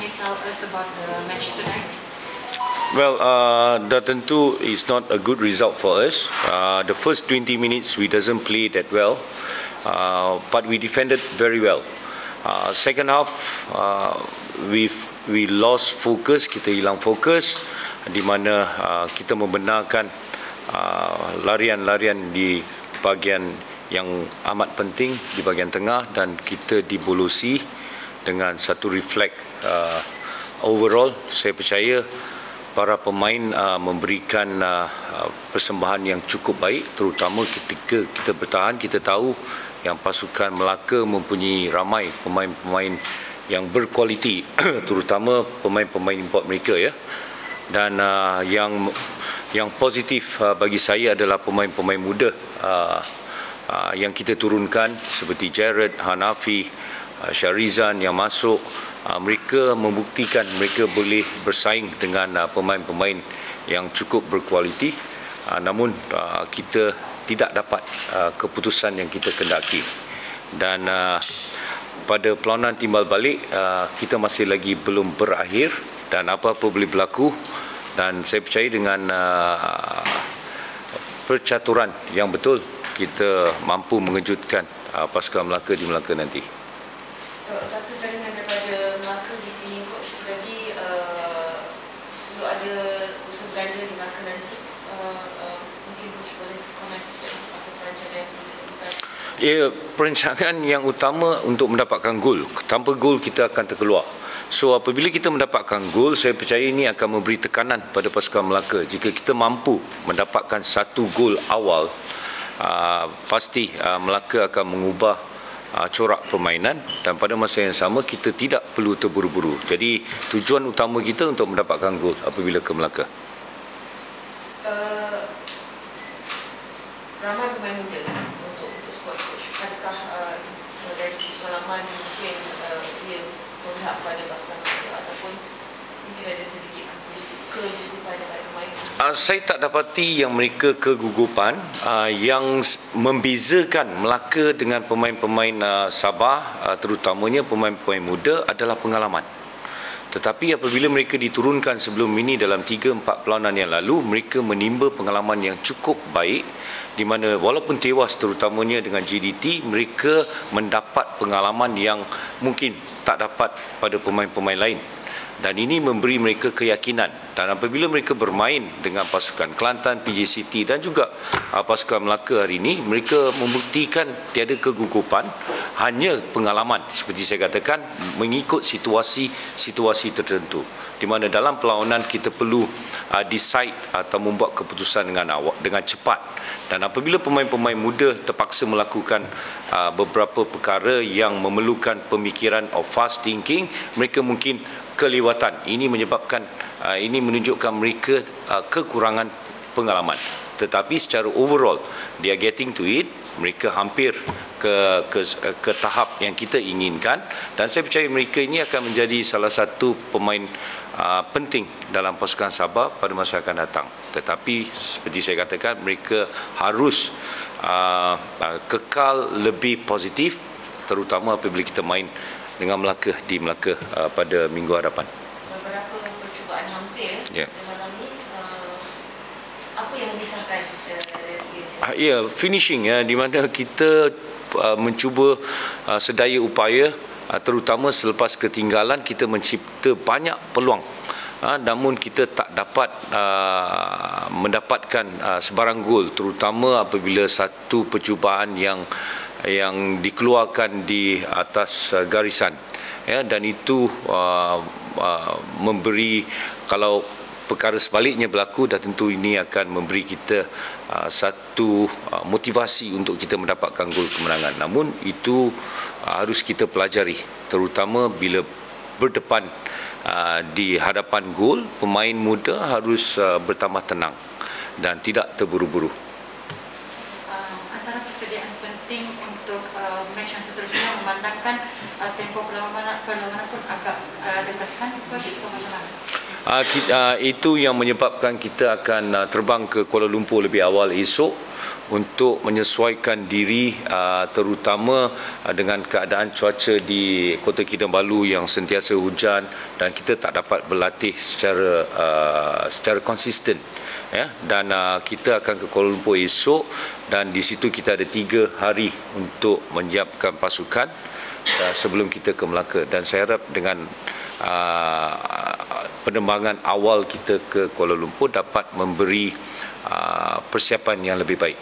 you tell us about the match tonight? Well, dah tentu is not a good result for us. The first 20 minutes we doesn't play that well, but we defended very well. Second half, we lost focus, kita hilang fokus, di mana kita membenarkan larian-larian di bahagian yang amat penting di bahagian tengah, dan kita dibolosi dengan satu reflect. Overall, saya percaya para pemain memberikan persembahan yang cukup baik, terutama ketika kita bertahan. Kita tahu yang pasukan Melaka mempunyai ramai pemain-pemain yang berkualiti, terutama pemain-pemain import mereka, ya. Dan yang positif bagi saya adalah pemain-pemain muda yang kita turunkan seperti Jared, Hanafi, Syarizan yang masuk. Mereka membuktikan mereka boleh bersaing dengan pemain-pemain yang cukup berkualiti, namun kita tidak dapat keputusan yang kita kendaki. Dan pada perlawanan timbal balik, kita masih lagi belum berakhir dan apa-apa boleh berlaku, dan saya percaya dengan percaturan yang betul kita mampu mengejutkan pasukan Melaka di Melaka nanti. Satu jaringan daripada Melaka di sini, Coach, jadi perlu ada usaha belanja di Melaka nanti. Mungkin Coach boleh komen sikit apa perancangan yang dilakukan? Ya, perancangan yang utama untuk mendapatkan gol. Tanpa gol kita akan terkeluar. So apabila kita mendapatkan gol, saya percaya ini akan memberi tekanan pada pasukan Melaka. Jika kita mampu mendapatkan satu gol awal, pasti Melaka akan mengubah corak permainan, dan pada masa yang sama kita tidak perlu terburu-buru. Jadi tujuan utama kita untuk mendapatkan gol apabila ke Melaka. Ramai pemain muda untuk squad, Coach. Adakah dari segi pengalaman mungkin dia berhak pada pasukan Melaka, ataupun mungkin ada sedikit kegugupan daripada pemain? Saya tak dapati yang mereka kegugupan. Yang membezakan Melaka dengan pemain-pemain Sabah, terutamanya pemain-pemain muda, adalah pengalaman. Tetapi apabila mereka diturunkan sebelum ini dalam 3-4 perlawanan yang lalu, mereka menimba pengalaman yang cukup baik, di mana walaupun tewas terutamanya dengan JDT, mereka mendapat pengalaman yang mungkin tak dapat pada pemain-pemain lain. Dan ini memberi mereka keyakinan, dan apabila mereka bermain dengan pasukan Kelantan, PJ City dan juga pasukan Melaka hari ini, mereka membuktikan tiada kegugupan, hanya pengalaman seperti saya katakan, mengikut situasi tertentu, di mana dalam perlawanan kita perlu decide atau membuat keputusan dengan cepat. Dan apabila pemain-pemain muda terpaksa melakukan beberapa perkara yang memerlukan pemikiran of fast thinking, mereka mungkin kelewatan. Ini menyebabkan, ini menunjukkan mereka kekurangan pengalaman. Tetapi secara overall, they are getting to it. Mereka hampir ke tahap yang kita inginkan, dan saya percaya mereka ini akan menjadi salah satu pemain penting dalam pasukan Sabah pada masa akan datang. Tetapi seperti saya katakan, mereka harus kekal lebih positif, terutama apabila kita main dengan Melaka di Melaka pada minggu hadapan. Beberapa percubaan hampir malam ni, apa yang mengisahkan Ya, finishing, di mana kita mencuba sedaya upaya, terutama selepas ketinggalan kita mencipta banyak peluang, namun kita tak dapat mendapatkan sebarang gol, terutama apabila satu percubaan yang dikeluarkan di atas garisan, ya, dan itu memberi, kalau perkara sebaliknya berlaku, dah tentu ini akan memberi kita satu motivasi untuk kita mendapatkan gol kemenangan. Namun itu harus kita pelajari, terutama bila berdepan di hadapan gol, pemain muda harus bertambah tenang dan tidak terburu-buru. Antara persediaan penting untuk match yang seterusnya, memandangkan tempoh perlawanan pun agak dekatkan, begitu macam mana? Itu yang menyebabkan kita akan terbang ke Kuala Lumpur lebih awal esok untuk menyesuaikan diri, terutama dengan keadaan cuaca di Kota Kinabalu yang sentiasa hujan dan kita tak dapat berlatih secara konsisten. Ya, dan kita akan ke Kuala Lumpur esok dan di situ kita ada 3 hari untuk menyiapkan pasukan sebelum kita ke Melaka, dan saya harap dengan penerbangan awal kita ke Kuala Lumpur dapat memberi persiapan yang lebih baik.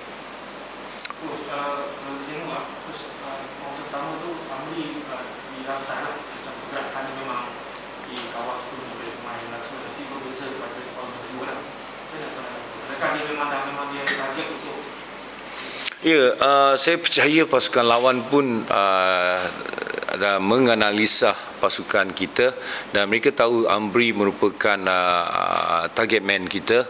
Ya, saya percaya pasukan lawan pun menganalisa pasukan kita dan mereka tahu Amri merupakan target man kita.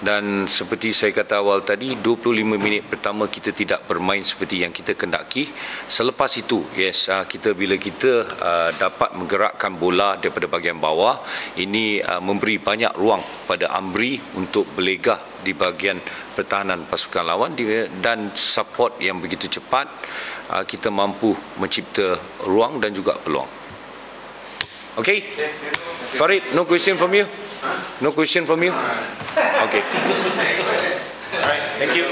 Dan seperti saya kata awal tadi, 25 minit pertama kita tidak bermain seperti yang kita kendaki. Selepas itu, bila kita dapat menggerakkan bola daripada bahagian bawah, ini memberi banyak ruang pada Amri untuk berlegah di bahagian pertahanan pasukan lawan, dan support yang begitu cepat, kita mampu mencipta ruang dan juga peluang. Okay? Farid, no question from you? No question from you? Okay. Alright, thank you.